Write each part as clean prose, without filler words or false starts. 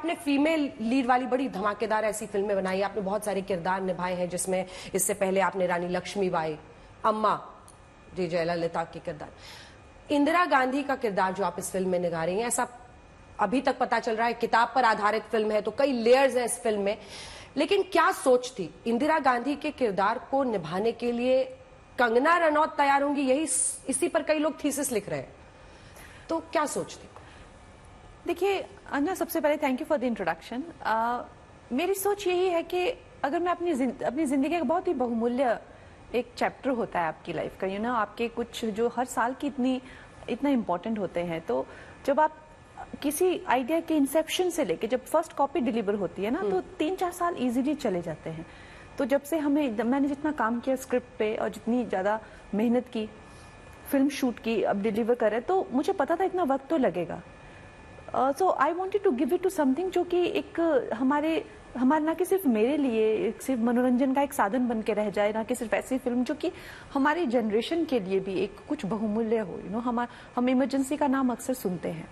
आपने female lead वाली बड़ी धमाकेदार ऐसी फिल्में बनाई, आपने बहुत सारे किरदार निभाए हैं, जिसमें इससे पहले आपने रानी लक्ष्मीबाई, अम्मा जी जयललिता के किरदार, इंदिरा गांधी का किरदार जो आप इस फिल्म में निभा रही हैं, ऐसा अभी तक पता चल रहा है किताब पर आधारित फिल्म है तो कई लेयर्स हैं इस फिल्म में, लेकिन क्या सोच थी इंदिरा गांधी के किरदार को निभाने के लिए? कंगना रनौत तैयार होंगी, यही इसी पर कई लोग थीसिस लिख रहे हैं, तो क्या सोच थी? देखिए अन्ना, सबसे पहले thank you for the introduction. मेरी सोच यही है कि अगर मैं अपनी जिंदगी का बहुत ही बहुमूल्य एक चैप्टर होता है आपकी लाइफ का, आपके कुछ जो हर साल की इतना इम्पोर्टेंट होते हैं, तो जब आप किसी आइडिया के इंसेप्शन से लेके जब फर्स्ट कॉपी डिलीवर होती है ना, तो 3-4 साल इजीली चले जाते हैं। तो जब से मैंने जितना काम किया स्क्रिप्ट पे और जितनी ज्यादा मेहनत की, फिल्म शूट की, अब डिलीवर करे, तो मुझे पता था इतना वक्त तो लगेगा। So I wanted to give it to something जो कि एक हमारे ना कि सिर्फ मेरे लिए सिर्फ मनोरंजन का एक साधन बन के रह जाए, ना कि सिर्फ ऐसी फिल्म जो कि हमारी जनरेशन के लिए भी एक कुछ बहुमूल्य हो। हम इमरजेंसी का नाम अक्सर सुनते हैं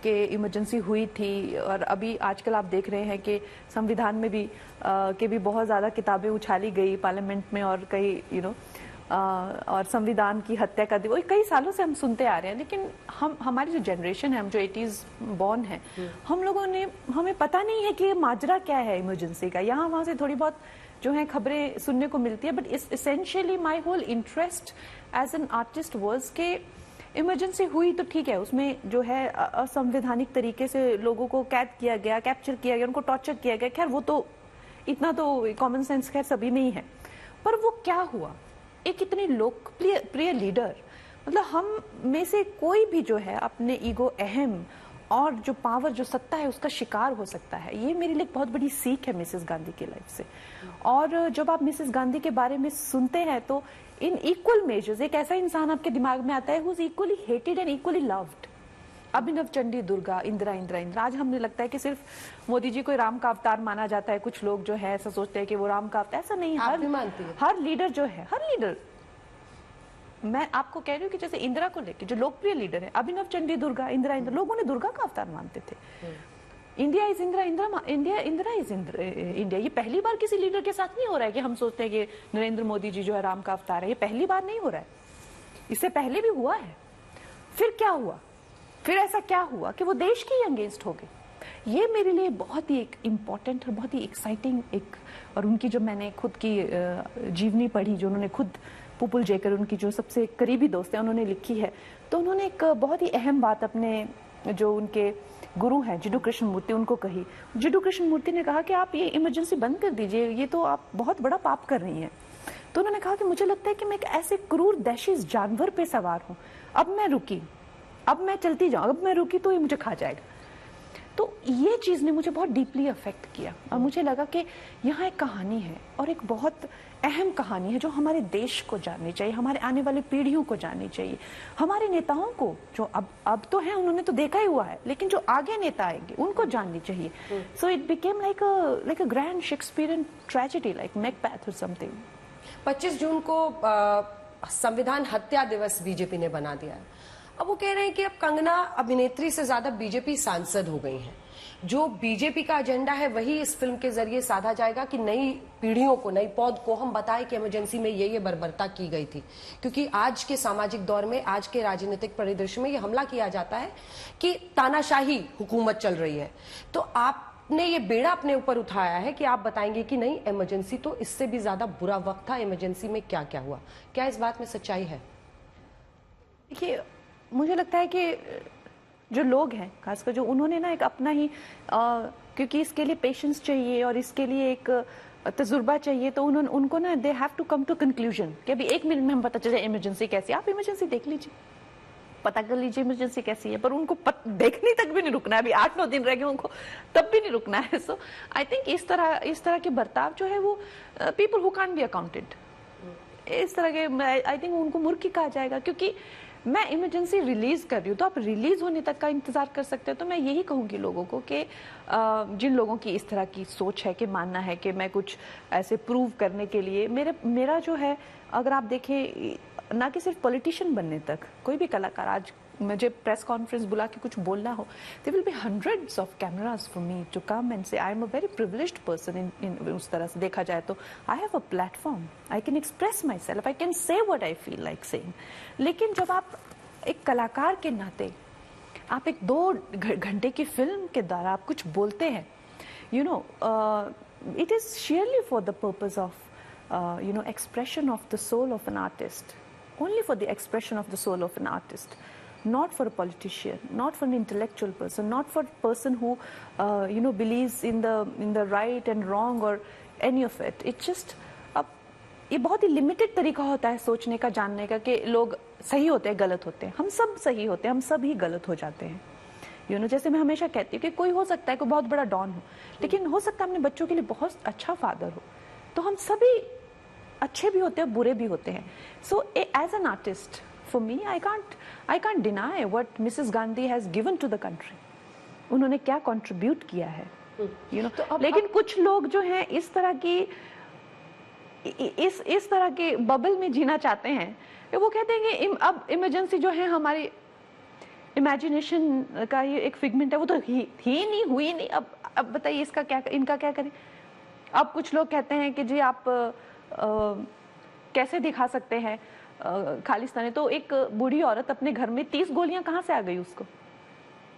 कि इमरजेंसी हुई थी, और अभी आजकल आप देख रहे हैं कि संविधान में भी भी बहुत ज़्यादा किताबें उछाली गई पार्लियामेंट में, और कई और संविधान की हत्या कर दी, वो कई सालों से हम सुनते आ रहे हैं। लेकिन हमारी जो जनरेशन है, हम जो 80s बॉर्न है, हम लोगों ने, हमें पता नहीं है कि माजरा क्या है इमरजेंसी का। यहाँ वहाँ से थोड़ी बहुत जो है खबरें सुनने को मिलती है, but essentially my whole interest as an artist was के इमरजेंसी हुई तो ठीक है, उसमें जो है असंवैधानिक तरीके से लोगों को कैद किया गया, कैप्चर किया गया, उनको टॉर्चर किया गया, खैर वो तो इतना तो कॉमन सेंस खैर सभी में ही है। पर वो क्या हुआ, एक इतनी लोकप्रिय लीडर, मतलब हम में से कोई भी जो है अपने ईगो, अहम और जो पावर, जो सत्ता है, उसका शिकार हो सकता है। ये मेरे लिए एक बहुत बड़ी सीख है मिसेस गांधी की लाइफ से। और जब आप मिसेस गांधी के बारे में सुनते हैं तो इन इक्वल मेजर्स एक ऐसा इंसान आपके दिमाग में आता है who is equally hated and equally loved. Abhinav Chandi Durga, Indira. आज हमें लगता है कि सिर्फ मोदी जी को राम का अवतार माना जाता है, कुछ लोग जो है ऐसा सोचते हैं कि वो राम का अवतार, ऐसा नहीं। हर लीडर जो है, हर लीडर, मैं आपको कह रही हूँ कि जैसे इंदिरा को लेके जो लोकप्रिय लीडर है, अभिनव चंडी दुर्गा, इंदिरा, लोगों ने दुर्गा का अवतार मानते थे। India is Indira, Indira is India. ये पहली बार किसी लीडर के साथ नहीं हो रहा है कि हम सोचते हैं कि नरेंद्र मोदी जी जो है राम का अवतार है। ये पहली बार नहीं हो रहा है, इससे पहले भी हुआ है। फिर क्या हुआ, फिर ऐसा क्या हुआ कि वो देश के अगेंस्ट हो गए। ये मेरे लिए बहुत ही एक इम्पॉर्टेंट और बहुत ही एक्साइटिंग एक, और उनकी जो मैंने खुद की जीवनी पढ़ी, जो उन्होंने खुद, पुपुल जेकर उनकी जो सबसे करीबी दोस्त है, उन्होंने लिखी है, तो उन्होंने एक बहुत ही अहम बात अपने जो उनके गुरु हैं जिडू कृष्ण मूर्ति, उनको कही। जिडू कृष्ण मूर्ति ने कहा कि आप ये इमरजेंसी बंद कर दीजिए, ये तो आप बहुत बड़ा पाप कर रही हैं। तो उन्होंने कहा कि मुझे लगता है कि मैं एक ऐसे क्रूर दहशीज जानवर पे सवार हूं, अब मैं रुकी, अब मैं चलती जाऊं, अब मैं रुकी तो ये मुझे खा जाएगा। तो ये चीज ने मुझे बहुत डीपली अफेक्ट किया, और मुझे लगा कि यहाँ एक कहानी है, और एक बहुत अहम कहानी है जो हमारे देश को जाननी चाहिए, हमारे आने वाली पीढ़ियों को जाननी चाहिए, हमारे नेताओं को, जो अब तो है, उन्होंने तो देखा ही हुआ है, लेकिन जो आगे नेता आएंगे उनको जाननी चाहिए। So it became like a grand Shakespearean tragedy, like Macbeth और समथिंग। 25 जून को संविधान हत्या दिवस बीजेपी ने बना दिया है। अब वो कह रहे हैं कि अब कंगना अभिनेत्री से ज्यादा बीजेपी सांसद हो गई हैं। जो बीजेपी का एजेंडा है वही इस फिल्म के जरिए साधा जाएगा कि नई पीढ़ियों को, नई पौध को हम बताएं कि इमरजेंसी में ये बर्बरता की गई थी। क्योंकि आज के सामाजिक दौर में, आज के राजनीतिक परिदृश्य में ये हमला किया जाता है कि तानाशाही हुकूमत चल रही है। तो आपने ये बेड़ा अपने ऊपर उठाया है कि आप बताएंगे कि नहीं, इमरजेंसी तो इससे भी ज्यादा बुरा वक्त था, इमरजेंसी में क्या क्या हुआ, क्या इस बात में सच्चाई है? देखिए, मुझे लगता है कि जो लोग हैं, खासकर जो उन्होंने ना एक अपना ही क्योंकि इसके लिए पेशेंस चाहिए और इसके लिए एक तजुर्बा चाहिए, तो उनको ना they have to come to conclusion कि अभी 1 मिनट में हम पता चले इमरजेंसी कैसी है। आप इमरजेंसी देख लीजिए, पता कर लीजिए इमरजेंसी कैसी है, पर उनको देखने तक भी नहीं रुकना है। अभी 8-9 दिन रह गए उनको, तब भी नहीं रुकना है। सो आई थिंक इस तरह के बर्ताव जो है वो people who can't be accounted, इस तरह के, आई थिंक उनको मूर्ख ही कहा जाएगा। क्योंकि मैं इमरजेंसी रिलीज कर रही हूँ तो आप रिलीज होने तक का इंतजार कर सकते हो। तो मैं यही कहूंगी लोगों को कि जिन लोगों की इस तरह की सोच है कि मानना है कि मैं कुछ ऐसे प्रूव करने के लिए, मेरा जो है, अगर आप देखें, ना कि सिर्फ पॉलिटिशियन बनने तक, कोई भी कलाकार आज मुझे प्रेस कॉन्फ्रेंस बुला के कुछ बोलना हो, there will be hundreds of cameras for me to come and so I am a very privileged person in उस तरह से देखा जाए तो I have a platform, I can express myself, I can say what I feel like saying. लेकिन जब आप एक कलाकार के नाते आप एक 2 घंटे की फिल्म के द्वारा आप कुछ बोलते हैं, you know, it is sheerly for the purpose of expression of the soul of an artist, only for the expression of the soul of an artist, not for a politician, not for an intellectual person, not for a person who believes in the right and wrong or any of it. It just अब ये बहुत ही limited तरीका होता है सोचने का, जानने का, कि लोग सही होते हैं, गलत होते हैं। हम सब सही होते हैं, हम सब ही गलत हो जाते हैं। जैसे मैं हमेशा कहती हूँ कि कोई हो सकता है कोई बहुत बड़ा डॉन हो, लेकिन हो सकता है अपने बच्चों के लिए बहुत अच्छा फादर हो। तो हम सभी अच्छे भी होते हैं, बुरे भी होते हैं। So as an artist for me I can't deny what Mrs Gandhi has given to the country. उन्होंने क्या कंट्रीब्यूट किया है, तो लेकिन कुछ लोग जो हैं इस तरह के बबल में जीना चाहते हैं। वो कहते हैं कि अब इमरजेंसी जो है हमारी इमेजिनेशन का ये एक फिगमेंट है, वो तो ही नहीं हुई नहीं। अब बताइए इसका क्या, इनका क्या करें। अब कुछ लोग कहते हैं कि जी आप कैसे दिखा सकते हैं खालिस्तानी। तो एक बूढ़ी औरत अपने घर में 30 गोलियां कहाँ से आ गई, उसको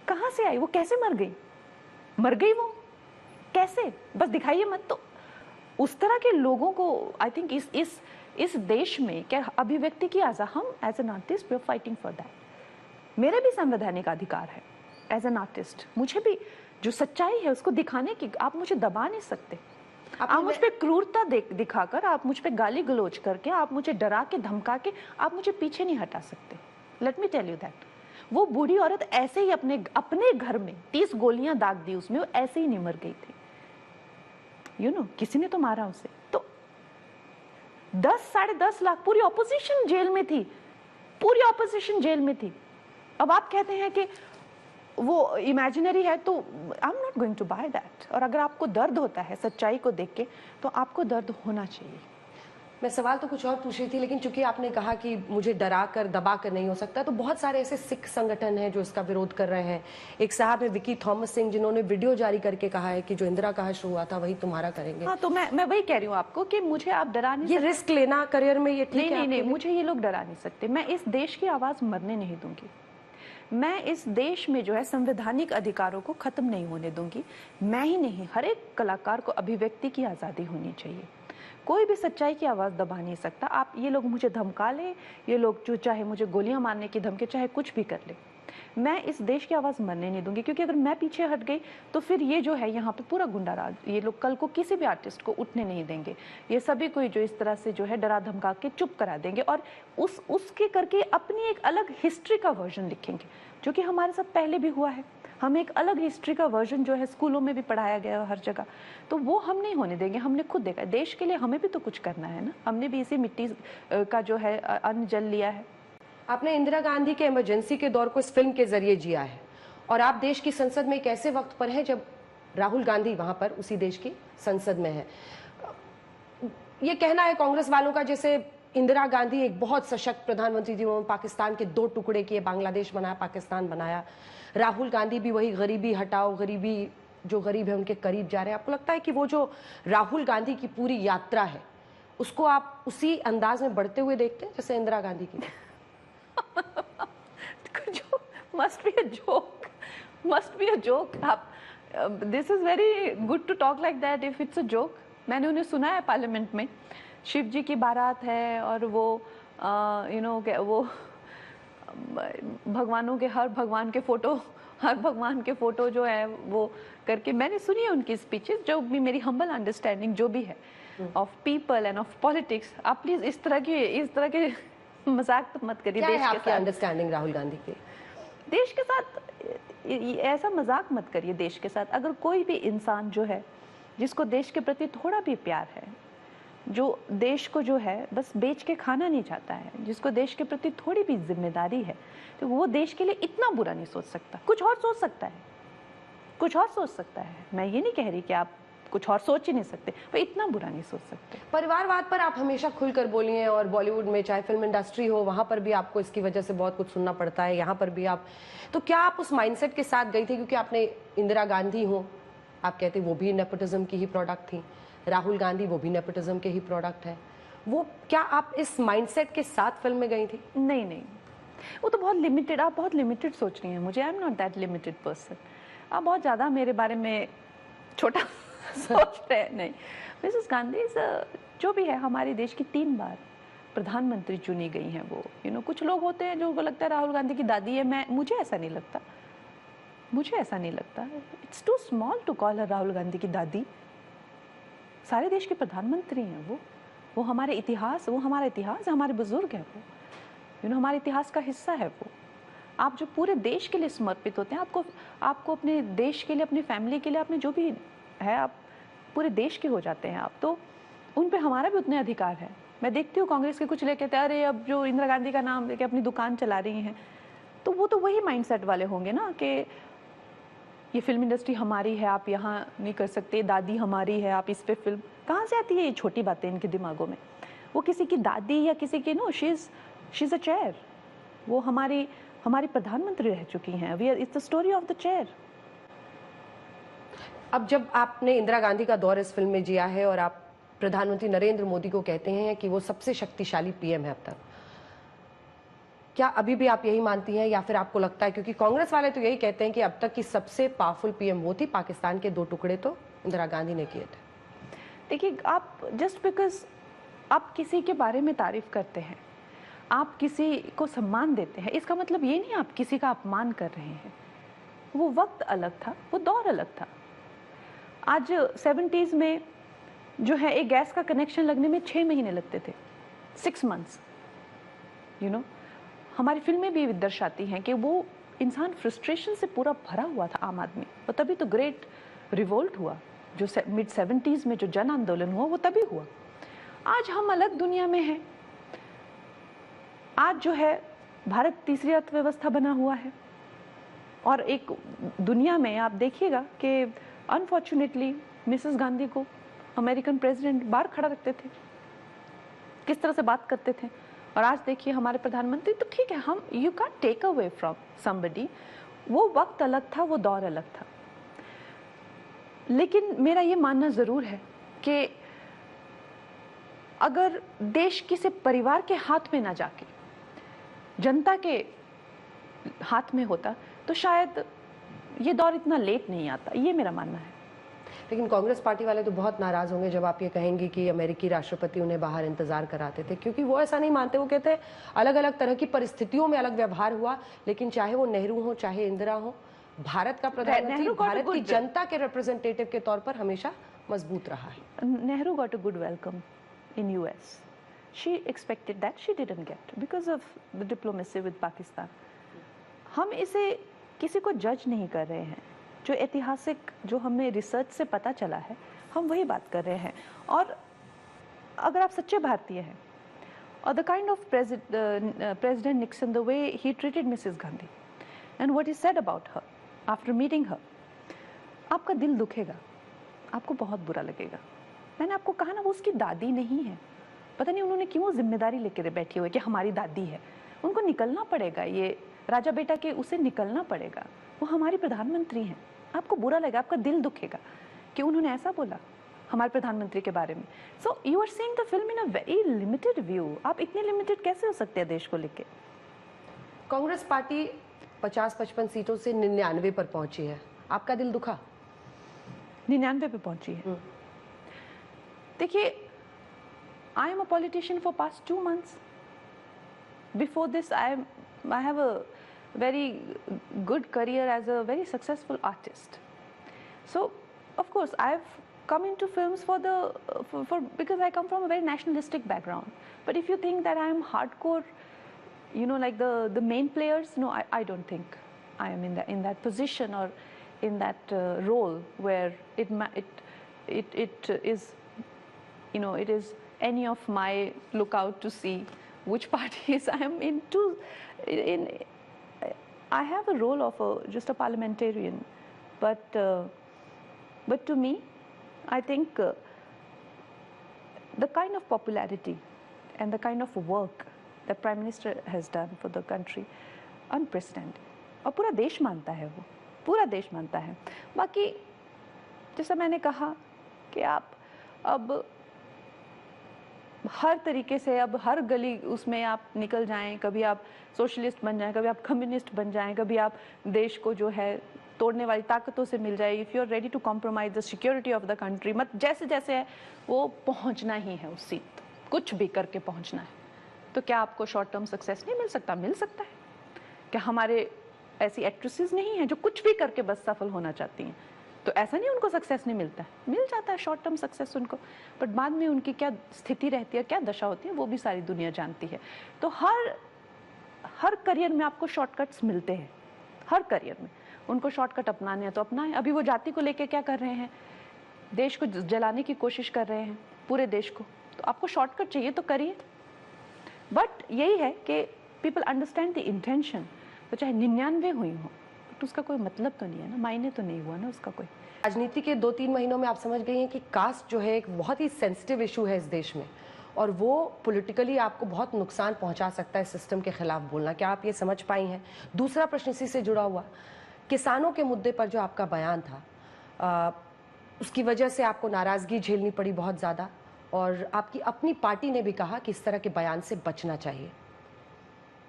कहाँ से आई, वो कैसे मर गई वो कैसे, बस दिखाइए मत। तो उस तरह के लोगों को आई थिंक इस देश में क्या अभिव्यक्ति की आज़ादी, हम as an artist we are fighting for that. मेरे भी संवैधानिक अधिकार है एज एन आर्टिस्ट, मुझे भी जो सच्चाई है उसको दिखाने की, आप मुझे दबा नहीं सकते। आप मुझ पे क्रूरता दिखाकर, आप मुझ पे गाली गलौज करके, आप मुझे डरा के धमका के आप मुझे पीछे नहीं हटा सकते। Let me tell you that. वो बूढ़ी औरत ऐसे ही अपने घर में 30 गोलियां दाग दी उसमें, वो ऐसे ही नहीं मर गई थी। किसी ने तो मारा उसे। तो 10-10.5 लाख, पूरी ऑपोजिशन जेल में थी, पूरी ऑपोजिशन जेल में थी। अब आप कहते हैं कि वो इमेजिनरी है, तो I am not going to buy that. और अगर आपको दर्द होता है सच्चाई को देख के, तो आपको दर्द होना चाहिए। मैं सवाल तो कुछ और पूछ रही थी, लेकिन चूंकि आपने कहा कि मुझे डरा कर दबा कर नहीं हो सकता, तो बहुत सारे ऐसे सिख संगठन हैं जो इसका विरोध कर रहे हैं। एक साहब है विकी थॉमस सिंह, जिन्होंने वीडियो जारी करके कहा है कि जो इंदिरा का हश्र हुआ था वही तुम्हारा करेंगे। हाँ, तो मैं वही कह रही हूँ आपको कि मुझे आप डरा नहीं, ये रिस्क लेना करियर में, ये ठीक है? नहीं, मुझे ये लोग डरा नहीं सकते। मैं इस देश की आवाज मरने नहीं दूंगी। मैं इस देश में जो है संवैधानिक अधिकारों को खत्म नहीं होने दूंगी। मैं ही नहीं, हर एक कलाकार को अभिव्यक्ति की आज़ादी होनी चाहिए। कोई भी सच्चाई की आवाज़ दबा नहीं सकता। आप ये लोग मुझे धमका ले, ये लोग जो चाहे मुझे गोलियां मारने की धमकी, चाहे कुछ भी कर ले, मैं इस देश की आवाज़ मरने नहीं दूंगी। क्योंकि अगर मैं पीछे हट गई तो फिर ये जो है यहाँ पे पूरा गुंडा राज, ये लोग कल को किसी भी आर्टिस्ट को उठने नहीं देंगे। ये सभी कोई जो इस तरह से जो है डरा धमका के चुप करा देंगे, और उसके करके अपनी एक अलग हिस्ट्री का वर्जन लिखेंगे, जो कि हमारे साथ पहले भी हुआ है। हम एक अलग हिस्ट्री का वर्जन जो है स्कूलों में भी पढ़ाया गया है हर जगह, तो वो हम नहीं होने देंगे। हमने खुद देखा, देश के लिए हमें भी तो कुछ करना है ना। हमने भी इसी मिट्टी का जो है अन्न जल लिया है। आपने इंदिरा गांधी के इमरजेंसी के दौर को इस फिल्म के जरिए जिया है, और आप देश की संसद में एक ऐसे वक्त पर हैं जब राहुल गांधी वहां पर उसी देश की संसद में है। ये कहना है कांग्रेस वालों का जैसे इंदिरा गांधी एक बहुत सशक्त प्रधानमंत्री थी, उन्होंने पाकिस्तान के 2 टुकड़े किए, बांग्लादेश बनाया, पाकिस्तान बनाया। राहुल गांधी भी वही गरीबी हटाओ, गरीबी, जो गरीब है उनके करीब जा रहे हैं। आपको लगता है कि वो जो राहुल गांधी की पूरी यात्रा है उसको आप उसी अंदाज में बढ़ते हुए देखते हैं जैसे इंदिरा गांधी की? must be a joke. This is very good to talk like that if it's a joke. मैंने उन्हें सुना है पार्लियामेंट में, शिव जी की बारात है और वो वो भगवानों के हर भगवान के फोटो जो है वो करके मैंने सुनी है उनकी स्पीचेस। जो भी मेरी हम्बल अंडरस्टैंडिंग जो भी है of people end of politics, आप प्लीज इस तरह के मजाक तो मत करिए। देश के साथ अंडरस्टैंडिंग राहुल गांधी की, देश के साथ ऐसा मजाक मत करिए देश के साथ। अगर कोई भी इंसान जो है जिसको देश के प्रति थोड़ा भी प्यार है, जो देश को जो है बस बेच के खाना नहीं चाहता है, जिसको देश के प्रति थोड़ी भी जिम्मेदारी है, तो वो देश के लिए इतना बुरा नहीं सोच सकता। कुछ और सोच सकता है। मैं ये नहीं कह रही कि आप कुछ और सोच ही नहीं सकते, पर इतना बुरा नहीं सोच सकते। परिवारवाद पर आप हमेशा खुलकर बोली हैं, और बॉलीवुड में चाहे फिल्म इंडस्ट्री हो वहां पर भी आपको इसकी वजह से बहुत कुछ सुनना पड़ता है, यहाँ पर भी आप, तो क्या आप उस माइंडसेट के साथ गई थी? क्योंकि आपने इंदिरा गांधी हो, आप कहते वो भी नेपोटिज्म की ही प्रोडक्ट थी, राहुल गांधी वो भी नेपोटिज्म के ही प्रोडक्ट है, वो क्या आप इस माइंडसेट के साथ फिल्म में गई थी? नहीं नहीं, वो तो बहुत लिमिटेड, आप बहुत लिमिटेड सोच रही हैं मुझे। आई am not that limited person. आप बहुत ज़्यादा मेरे बारे में छोटा सोच रहे हैं। नहीं, मिसेस गांधी जो भी है हमारे देश की 3 बार प्रधानमंत्री चुनी गई हैं वो। कुछ लोग होते हैं जो लगता है राहुल गांधी की दादी है, मुझे ऐसा नहीं लगता। मुझे ऐसा नहीं लगता। It's too small to call her Rahul Gandhi की दादी। सारे देश के प्रधानमंत्री हैं वो हमारे इतिहास, वो हमारा इतिहास, हमारे बुजुर्ग हैं वो, हमारे इतिहास का हिस्सा है वो। आप जो पूरे देश के लिए समर्पित होते हैं, आपको अपने देश के लिए, अपनी फैमिली के लिए, आपने जो भी है, आप पूरे देश के हो जाते हैं आप, तो उन पे हमारा भी उतने अधिकार है। मैं देखती हूँ कांग्रेस के कुछ लेके कहते हैं अरे अब जो इंदिरा गांधी का नाम लेके अपनी दुकान चला रही हैं, तो वो तो वही माइंडसेट वाले होंगे ना कि ये फिल्म इंडस्ट्री हमारी है, आप यहाँ नहीं कर सकते, दादी हमारी है, आप इस पे फिल्म, कहाँ से आती है ये छोटी बातें इनके दिमागों में? वो किसी की दादी या किसी की शी इज अ चेयर, वो हमारी प्रधानमंत्री रह चुकी हैं। It's the story of the chair. अब जब आपने इंदिरा गांधी का दौर इस फिल्म में जिया है और आप प्रधानमंत्री नरेंद्र मोदी को कहते हैं कि वो सबसे शक्तिशाली पीएम है अब तक, क्या अभी भी आप यही मानती हैं, या फिर आपको लगता है, क्योंकि कांग्रेस वाले तो यही कहते हैं कि अब तक की सबसे पावरफुल पीएम वो थी, पाकिस्तान के 2 टुकड़े तो इंदिरा गांधी ने किए थे? देखिए, आप जस्ट बिकॉज आप किसी के बारे में तारीफ करते हैं, आप किसी को सम्मान देते हैं, इसका मतलब ये नहीं आप किसी का अपमान कर रहे हैं। वो वक्त अलग था, वो दौर अलग था। आज 70s में जो है एक गैस का कनेक्शन लगने में 6 महीने लगते थे, 6 months। हमारी फिल्में भी दर्शाती हैं कि वो इंसान फ्रस्ट्रेशन से पूरा भरा हुआ था, आम आदमी, और तभी तो ग्रेट रिवोल्ट हुआ, जो मिड 70s में जो जन आंदोलन हुआ वो तभी हुआ। आज हम अलग दुनिया में हैं। आज जो है भारत तीसरी अर्थव्यवस्था बना हुआ है, और एक दुनिया में आप देखिएगा कि अनफॉर्चुनेटली मिसेस गांधी को अमेरिकन प्रेसिडेंट बाहर खड़ा रखते थे, किस तरह से बात करते थे। और आज देखिए हमारे प्रधानमंत्री, तो ठीक है, हम you can take away from somebody. वो वक्त अलग था, वो दौर अलग था। लेकिन मेरा ये मानना जरूर है कि अगर देश किसी परिवार के हाथ में ना जाके जनता के हाथ में होता तो शायद ये दौर इतना लेट नहीं आता, ये मेरा मानना है। लेकिन कांग्रेस पार्टी वाले तो बहुत नाराज होंगे जब आप ये कहेंगे कि अमेरिकी राष्ट्रपति उन्हें बाहर इंतजार कराते थे, क्योंकि वो ऐसा नहीं मानते। वो कहते हैं अलग अलग तरह की परिस्थितियों में अलग व्यवहार हुआ, लेकिन चाहे वो नेहरू हो चाहे इंदिरा हो, भारत का प्रधानमंत्री भारत की जनता के रिप्रेजेंटेटिव के तौर पर हमेशा मजबूत रहा है। Nehru got a good welcome in US. She expected that, she didn't get because of the diplomacy with Pakistan. हम इसे किसी को जज नहीं कर रहे हैं, जो ऐतिहासिक, जो हमें रिसर्च से पता चला है, हम वही बात कर रहे हैं। और अगर आप सच्चे भारतीय हैं, और the kind of president Nixon, the way he treated Mrs Gandhi and what he said about her after meeting her, आपका दिल दुखेगा, आपको बहुत बुरा लगेगा। मैंने आपको कहा ना, वो उसकी दादी नहीं है। पता नहीं उन्होंने क्यों जिम्मेदारी लेकर बैठी हुई कि हमारी दादी है। उनको निकलना पड़ेगा, ये राजा बेटा के, उसे निकलना पड़ेगा। वो हमारी प्रधानमंत्री हैं। आपको बुरा लगेगा, आपका दिल दुखेगा कि उन्होंने ऐसा बोला हमारे प्रधानमंत्री के बारे में। So you are seeing the film in a very limited view. आप इतने लिमिटेड कैसे हो सकते हैं देश को लेके? कांग्रेस पार्टी 50-55 सीटों से 99 पर पहुंची है, आपका दिल दुखा? 99 पे पहुंची है। देखिए, आई am a politician for past 2 months. Before this, I have a very good career as a very successful artist. So, of course, I've come into films because I come from a very nationalistic background. But if you think that I am hardcore, like the main players, no, I don't think I am in that position or in that role where it is, it is any of my lookout to see which parties I am into. I have a role of just a parliamentarian, but to me, I think the kind of popularity and the kind of work that Prime Minister has done for the country, unprecedented. और पूरा देश मानता है, वो पूरा देश मानता है. बाकी जैसा मैंने कहा कि आप अब हर तरीके से, अब हर गली उसमें आप निकल जाएं, कभी आप सोशलिस्ट बन जाएं, कभी आप कम्युनिस्ट बन जाएं, कभी आप देश को जो है तोड़ने वाली ताकतों से मिल जाए. If you are ready to compromise the security of the country, मत जैसे जैसे है वो पहुंचना ही है उस सीट, कुछ भी करके पहुंचना है. तो क्या आपको शॉर्ट टर्म सक्सेस नहीं मिल सकता? मिल सकता है. क्या हमारे ऐसी एक्ट्रेसेस नहीं है जो कुछ भी करके बस सफल होना चाहती हैं? तो ऐसा नहीं उनको सक्सेस नहीं मिलता है, मिल जाता है शॉर्ट टर्म सक्सेस उनको, बट बाद में उनकी क्या स्थिति रहती है, क्या दशा होती है, वो भी सारी दुनिया जानती है. तो हर करियर में आपको शॉर्टकट्स मिलते हैं. हर करियर में उनको शॉर्टकट अपनाने हैं तो अपनाएं. अभी वो जाति को लेके क्या कर रहे हैं, देश को जलाने की कोशिश कर रहे हैं, पूरे देश को. तो आपको शॉर्टकट चाहिए तो करिए, बट यही है कि पीपल अंडरस्टैंड द इंटेंशन. तो चाहे 99 हुई हो, तो उसका कोई मतलब तो नहीं है ना, मायने तो नहीं हुआ ना उसका कोई. राजनीति के 2-3 महीनों में आप समझ गई हैं कि कास्ट जो है एक बहुत ही सेंसिटिव इशू है इस देश में, और वो पॉलिटिकली आपको बहुत नुकसान पहुंचा सकता है सिस्टम के खिलाफ बोलना. क्या आप ये समझ पाई हैं? दूसरा प्रश्न इसी से जुड़ा हुआ, किसानों के मुद्दे पर जो आपका बयान था, उसकी वजह से आपको नाराजगी झेलनी पड़ी बहुत ज़्यादा, और आपकी अपनी पार्टी ने भी कहा कि इस तरह के बयान से बचना चाहिए.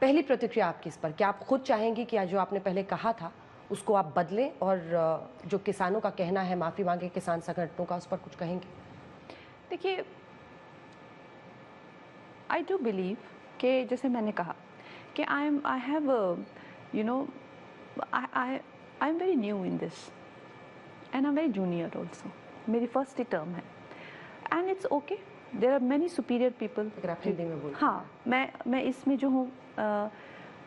पहली प्रतिक्रिया आपकी इस पर, क्या आप खुद चाहेंगी कि जो आपने पहले कहा था उसको आप बदलें, और जो किसानों का कहना है माफ़ी मांगे किसान संगठनों का, उस पर कुछ कहेंगे? देखिए, आई डू बिलीव कि जैसे मैंने कहा कि I have you know I am very new in this and I am very junior also. मेरी फर्स्ट ही टर्म है and it's okay. There are many superior people. Hindi में बोल. हाँ, मैं इसमें जो हूँ,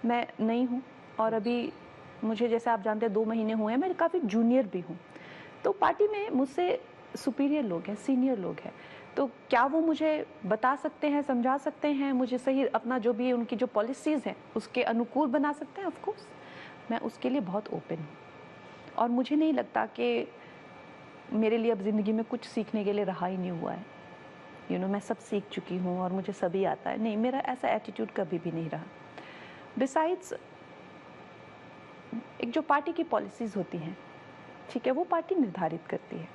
मैं नई हूँ, और अभी मुझे, जैसे आप जानते हैं, 2 महीने हुए हैं. मैं काफ़ी जूनियर भी हूँ. तो पार्टी में मुझसे सुपीरियर लोग हैं, सीनियर लोग हैं. तो क्या वो मुझे बता सकते हैं, समझा सकते हैं, मुझे सही अपना जो भी उनकी जो पॉलिसीज़ हैं उसके अनुकूल बना सकते हैं? ऑफ कोर्स मैं उसके लिए बहुत ओपन हूँ. और मुझे नहीं लगता कि मेरे लिए अब ज़िंदगी में कुछ सीखने के लिए रहा ही नहीं हुआ है. मैं सब सीख चुकी हूँ और मुझे सभी आता है. नहीं, मेरा ऐसा एटीट्यूड कभी भी नहीं रहा. बिसाइड्स, एक जो पार्टी की पॉलिसीज़ होती हैं, ठीक है, वो पार्टी निर्धारित करती है,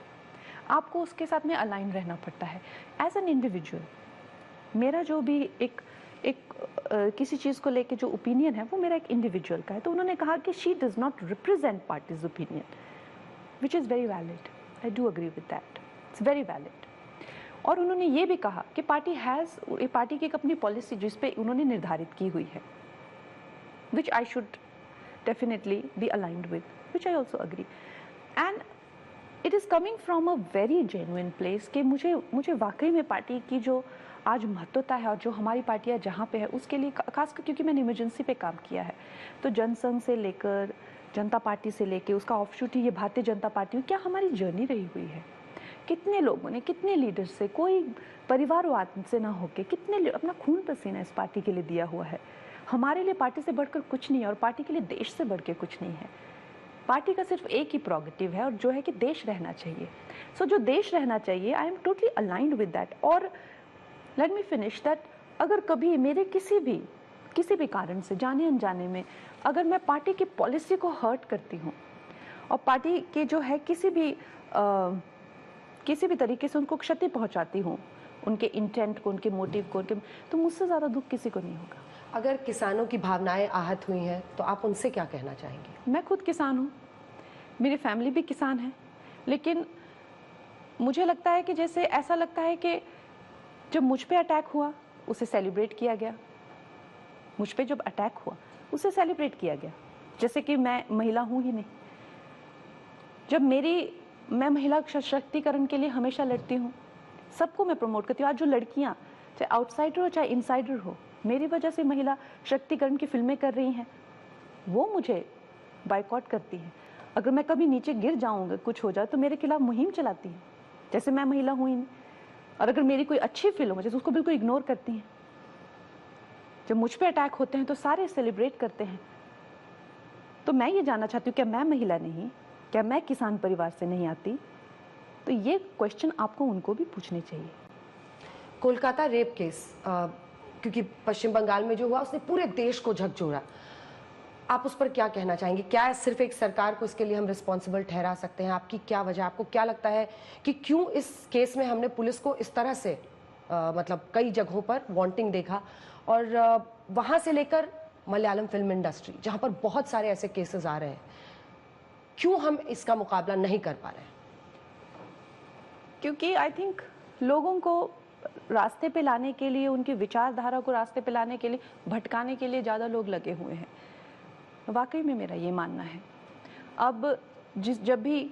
आपको उसके साथ में अलाइन रहना पड़ता है. एज एन इंडिविजुअल मेरा जो भी एक किसी चीज़ को लेके जो ओपिनियन है वो मेरा एक इंडिविजुअल का है. तो उन्होंने कहा कि she does not represent parties opinion, which is very valid. I do agree with that, it's very valid. और उन्होंने ये भी कहा कि पार्टी की एक अपनी पॉलिसी जिस पे उन्होंने निर्धारित की हुई है, which I should definitely be aligned with, which I also agree. And it is coming from a very genuine place कि मुझे वाकई में पार्टी की जो आज महत्वता है और जो हमारी पार्टियाँ जहाँ पे है उसके लिए, खासकर क्योंकि मैंने इमरजेंसी पे काम किया है, तो जनसंघ से लेकर जनता पार्टी से लेकर उसका ऑफशूट ही ये भारतीय जनता पार्टी, क्या हमारी जर्नी रही हुई है. कितने लोगों ने, कितने लीडर से, कोई परिवारवाद से ना होके कितने अपना खून पसीना इस पार्टी के लिए दिया हुआ है. हमारे लिए पार्टी से बढ़कर कुछ नहीं है और पार्टी के लिए देश से बढ़ के कुछ नहीं है. पार्टी का सिर्फ एक ही प्रोगेटिव है और जो है कि देश रहना चाहिए. सो जो देश रहना चाहिए, I am totally aligned with that. और लेट मी फिनिश दैट, अगर कभी मेरे किसी भी कारण से जाने अनजाने में अगर मैं पार्टी की पॉलिसी को हर्ट करती हूँ और पार्टी के जो है किसी भी तरीके से उनको क्षति पहुँचाती हूँ, उनके इंटेंट को, उनके मोटिव को, तो मुझसे ज़्यादा दुख किसी को नहीं होगा. अगर किसानों की भावनाएं आहत हुई हैं तो आप उनसे क्या कहना चाहेंगी? मैं खुद किसान हूँ, मेरी फैमिली भी किसान है, लेकिन मुझे लगता है कि जैसे ऐसा लगता है कि जब मुझ पे अटैक हुआ उसे सेलिब्रेट किया गया. मुझ पे जब अटैक हुआ उसे सेलिब्रेट किया गया, जैसे कि मैं महिला हूँ ही नहीं. जब मैं महिला सशक्तिकरण के लिए हमेशा लड़ती हूँ, सबको मैं प्रमोट करती हूँ. आज जो लड़कियाँ चाहे आउटसाइडर हो चाहे इनसाइडर हो, मेरी वजह से महिला शक्तिकरण की फिल्में कर रही हैं, वो मुझे बायकॉट करती हैं. अगर मैं कभी नीचे गिर जाऊंगा, कुछ हो जाए, तो मेरे खिलाफ मुहिम चलाती हैं, जैसे मैं महिला हूँ ही नहीं. और अगर मेरी कोई अच्छी फिल्म हो जैसे उसको बिल्कुल इग्नोर करती हैं. जब मुझ पे अटैक होते हैं तो सारे सेलिब्रेट करते हैं. तो मैं ये जानना चाहती हूँ, क्या मैं महिला नहीं, क्या मैं किसान परिवार से नहीं आती? तो ये क्वेश्चन आपको उनको भी पूछने चाहिए। कोलकाता रेप केस, क्योंकि पश्चिम बंगाल में जो हुआ उसने पूरे देश को झकझोरा, आप उस पर क्या कहना चाहेंगे? क्या सिर्फ एक सरकार को इसके लिए हम रिस्पॉन्सिबल ठहरा सकते हैं? आपकी क्या वजह, आपको क्या लगता है कि क्यों इस केस में हमने पुलिस को इस तरह से मतलब कई जगहों पर वांटिंग देखा, और वहां से लेकर मलयालम फिल्म इंडस्ट्री जहां पर बहुत सारे ऐसे केसेस आ रहे हैं, क्यों हम इसका मुकाबला नहीं कर पा रहे हैं? क्योंकि आई थिंक लोगों को रास्ते पे लाने के लिए, उनकी विचारधारा को रास्ते पे लाने के लिए, भटकाने के लिए ज़्यादा लोग लगे हुए हैं। वाकई में मेरा ये मानना है। अब जब भी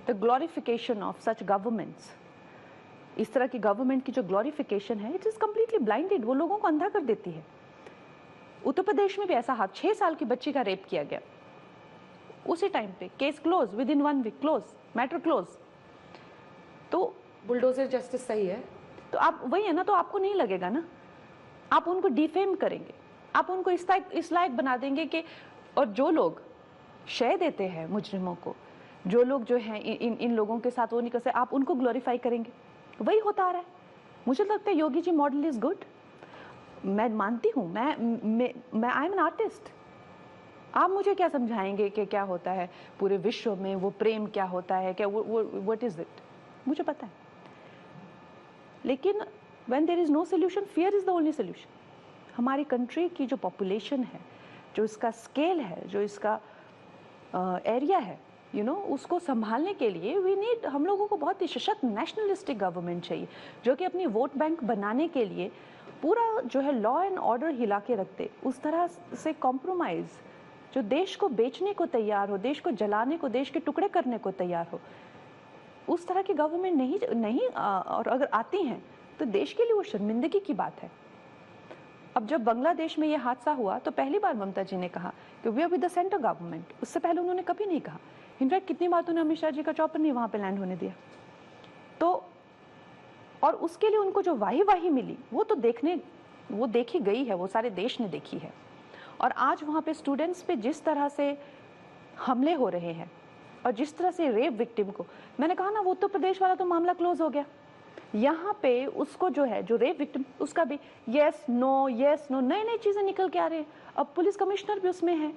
the glorification of such governments, इस तरह की गवर्नमेंट की जो ग्लोरिफिकेशन है, इट इज़ कम्प्लीटली ब्लाइंडेड, वो लोगों को अंधा कर देती है। उत्तर प्रदेश में भी ऐसा हाथ, 6 साल की बच्ची का रेप किया गया, उसी टाइम पे case close, with in 1 week close, matter close. तो बुलडोजर जस्टिस सही है, तो आप वही है ना, तो आपको नहीं लगेगा ना, आप उनको डिफेम करेंगे, आप उनको इस लायक बना देंगे कि, और जो लोग शय देते हैं मुजरिमों को, जो लोग जो हैं इन लोगों के साथ वो नहीं कर सकते, आप उनको ग्लोरीफाई करेंगे। वही होता आ रहा है। मुझे लगता है Yogi ji model is good, मैं मानती हूँ, मैं आई एम एन आर्टिस्ट। आप मुझे क्या समझाएंगे कि क्या होता है पूरे विश्व में, वो प्रेम क्या होता है, क्या वो व्हाट इज इट, मुझे पता है। लेकिन when there is no solution, fear is the only solution. हमारी कंट्री की जो पॉपुलेशन है, जो इसका स्केल है, जो इसका एरिया है, उसको संभालने के लिए वी नीड, हम लोगों को बहुत ही सशक्त नेशनलिस्टिक गवर्नमेंट चाहिए, जो कि अपनी वोट बैंक बनाने के लिए पूरा जो है लॉ एंड ऑर्डर हिला के रखते, उस तरह से कॉम्प्रोमाइज, जो देश को बेचने को तैयार हो, देश को जलाने को, देश के टुकड़े करने को तैयार हो, उस तरह की गवर्नमेंट नहीं और अगर आती हैं तो देश के लिए वो शर्मिंदगी की बात है। अब जब बांग्लादेश में ये हादसा हुआ तो पहली बार ममता जी ने कहा कि we are with the centre government, उससे पहले उन्होंने कभी नहीं कहा। इनफैक्ट कितनी बार उन्होंने अमित शाह जी का चॉपर नहीं वहां पे लैंड होने दिया। तो और उसके लिए उनको जो वाही मिली वो देखी गई है, वो सारे देश ने देखी है। और आज वहां पे स्टूडेंट्स पे जिस तरह से हमले हो रहे हैं और जिस तरह से रेप विक्टिम को, मैंने कहा ना, वो उत्तर प्रदेश वाला तो मामला क्लोज हो गया। यहाँ पे उसको जो है, जो रेप विक्टिम, उसका भी यस नो नई नई चीजें निकल के आ रही है। अब पुलिस कमिश्नर भी उसमें है,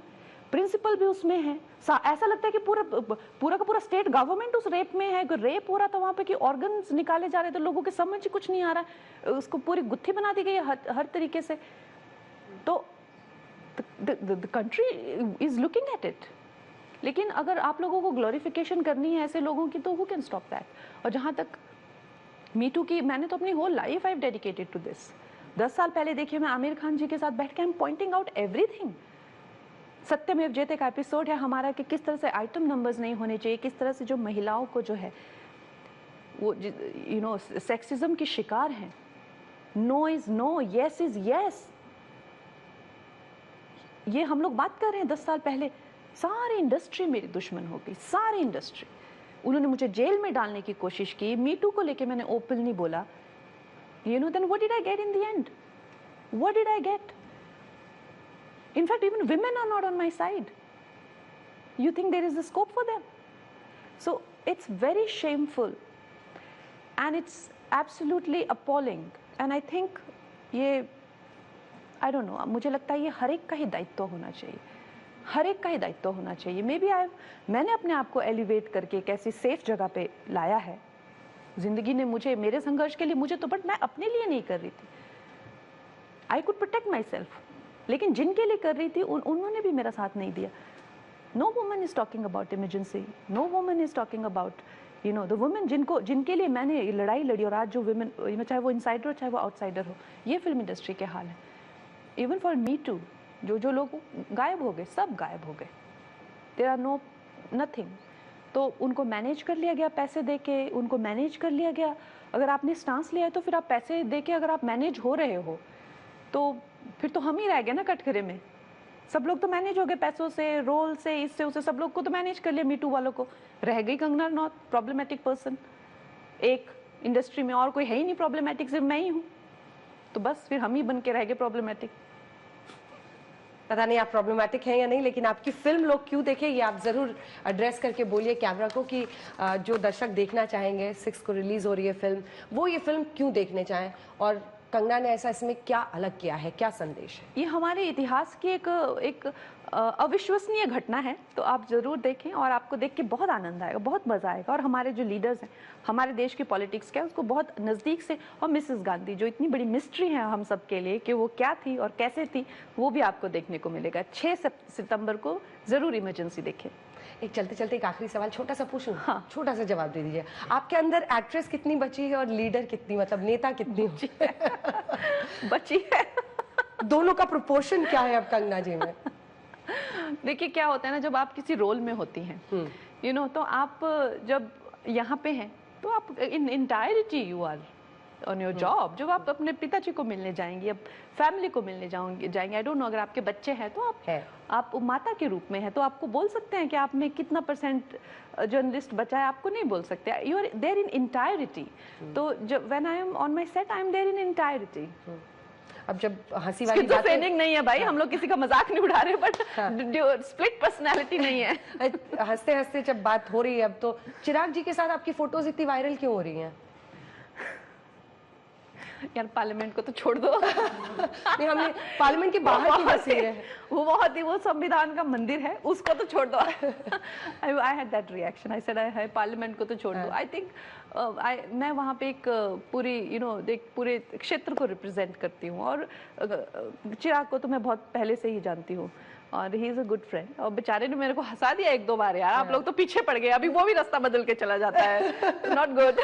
प्रिंसिपल भी उसमें है। ऐसा लगता है कि पूरा का पूरा स्टेट गवर्नमेंट उस रेप में है। रेप हो रहा था वहां पे कि ऑर्गन्स निकाले जा रहे थे, लोगों के समझ कुछ नहीं आ रहा, उसको पूरी गुत्थी बना दी गई है हर तरीके से। तो the country is looking at it. लेकिन अगर आप लोगों को ग्लोरिफिकेशन करनी है ऐसे लोगों की, तो हु कैन स्टॉप दैट। और जहां तक मी टू की, मैंने तो अपनी whole life I dedicated to this. 10 साल पहले देखिए, मैं आमिर खान जी के साथ बैठ के I am pointing out everything. सत्यमेव जयते का एपिसोड है हमारा कि किस तरह से आइटम नंबर्स नहीं होने चाहिए, किस तरह से जो महिलाओं को जो है वो सेक्सिज्म की शिकार हैं। No is no, yes is yes, ये हम लोग बात कर रहे हैं 10 साल पहले। सारी इंडस्ट्री मेरी दुश्मन हो गई, सारी इंडस्ट्री। उन्होंने मुझे जेल में डालने की कोशिश की। मी टू को लेके मैंने ओपनली बोला, then what did I get in the end? What did I get? In fact, even women are not on my side. You think there is a scope for them? So it's very shameful and it's absolutely appalling. And I think ये, I don't know, मुझे लगता है ये हर एक का ही दायित्व होना चाहिए, हर एक का ही दायित्व होना चाहिए। मे बी मैंने अपने आप को एलिवेट करके एक ऐसी सेफ जगह पे लाया है। जिंदगी ने मुझे, मेरे संघर्ष के लिए मुझे तो, बट मैं अपने लिए नहीं कर रही थी। I could protect my self, लेकिन जिनके लिए कर रही थी उन्होंने भी मेरा साथ नहीं दिया। No woman is talking about emergency, no woman is talking about the women जिनके लिए मैंने लड़ाई लड़ी। और आज जो वुमेन, चाहे वो इनसाइडर हो चाहे वो आउटसाइडर हो, ये फिल्म इंडस्ट्री के हाल है। इवन फॉर मी टू, जो लोग गायब हो गए, सब गायब हो गए, देयर आर नो नथिंग। तो उनको मैनेज कर लिया गया, पैसे दे के उनको मैनेज कर लिया गया। अगर आपने स्टांस लिया है तो फिर आप पैसे दे के अगर आप मैनेज हो रहे हो तो फिर तो हम ही रह गए ना कटघरे में। सब लोग तो मैनेज हो गए पैसों से, रोल से, इससे उसे, सब लोग को तो मैनेज कर लिया। मी टू वालों को रह गई कंगना रनौत, प्रॉब्लमेटिक पर्सन। एक इंडस्ट्री में और कोई है ही नहीं प्रॉब्लमेटिक, सिर्फ मैं ही हूँ, तो बस फिर हम ही बन के रह गए प्रॉब्लमेटिक। पता नहीं आप प्रॉब्लमैटिक हैं या नहीं, लेकिन आपकी फिल्म लोग क्यों देखें ये आप जरूर एड्रेस करके बोलिए कैमरा को कि जो दर्शक देखना चाहेंगे, 6 को रिलीज हो रही है फिल्म, वो ये फिल्म क्यों देखने चाहें और कंगना ने ऐसा इसमें क्या अलग किया है, क्या संदेश है? ये हमारे इतिहास की एक अविश्वसनीय घटना है, तो आप जरूर देखें और आपको देख के बहुत आनंद आएगा, बहुत मजा आएगा। और हमारे जो लीडर्स हैं, हमारे देश के पॉलिटिक्स के, उसको बहुत नजदीक से, और मिसेस गांधी जो इतनी बड़ी मिस्ट्री है हम सब के लिए कि वो क्या थी और कैसे थी, वो भी आपको देखने को मिलेगा। 6 सितंबर को जरूर इमरजेंसी देखें। एक चलते चलते एक आखिरी सवाल छोटा सा पूछूं? हाँ। छोटा सा जवाब दे दीजिए। आपके अंदर एक्ट्रेस कितनी बची है और लीडर कितनी, मतलब नेता कितनी बची है? दोनों का प्रोपोर्शन क्या है अब कंगना जी में? देखिए क्या होता है ना, जब आप किसी रोल में होती हैं, तो आप जब यहाँ पे हैं तो आप in entirety you are on your job. जब आप अपने पिताजी को मिलने जाएंगी, अब फैमिली को मिलने जाएंगे, आई डोंट नो, अगर आपके बच्चे हैं तो आप माता के रूप में हैं, तो आपको बोल सकते हैं कि आप में कितना % जर्नलिस्ट बचा है, आपको नहीं बोल सकते। You are there in entirety. तो जब when I am on my set I am there in entirety. अब जब हंसी वाली बात नहीं है भाई, हम लोग किसी का मजाक नहीं उड़ा रहे, बट स्प्लिट पर्सनालिटी नहीं है। हंसते हंसते जब बात हो रही है, अब तो चिराग जी के साथ आपकी फोटोज इतनी वायरल क्यों हो रही हैं? यार पार्लियामेंट को तो छोड़ दो। नहीं, हमने पार्लियामेंट के बाहर की तस्वीर है, वो संविधान का मंदिर है, उसको तो छोड़ दो। I had that reaction, I said I parliament को तो छोड़ दो। आई थिंक मैं वहाँ पे एक पूरी एक पूरे क्षेत्र को रिप्रेजेंट करती हूँ, और चिराग को तो मैं बहुत पहले से ही जानती हूँ, और he is a good friend. और बेचारे ने मेरे को हंसा दिया 1-2 बार यार, आप लोग तो पीछे पड़ गए, अभी वो भी रास्ता बदल के चला जाता है। Not good.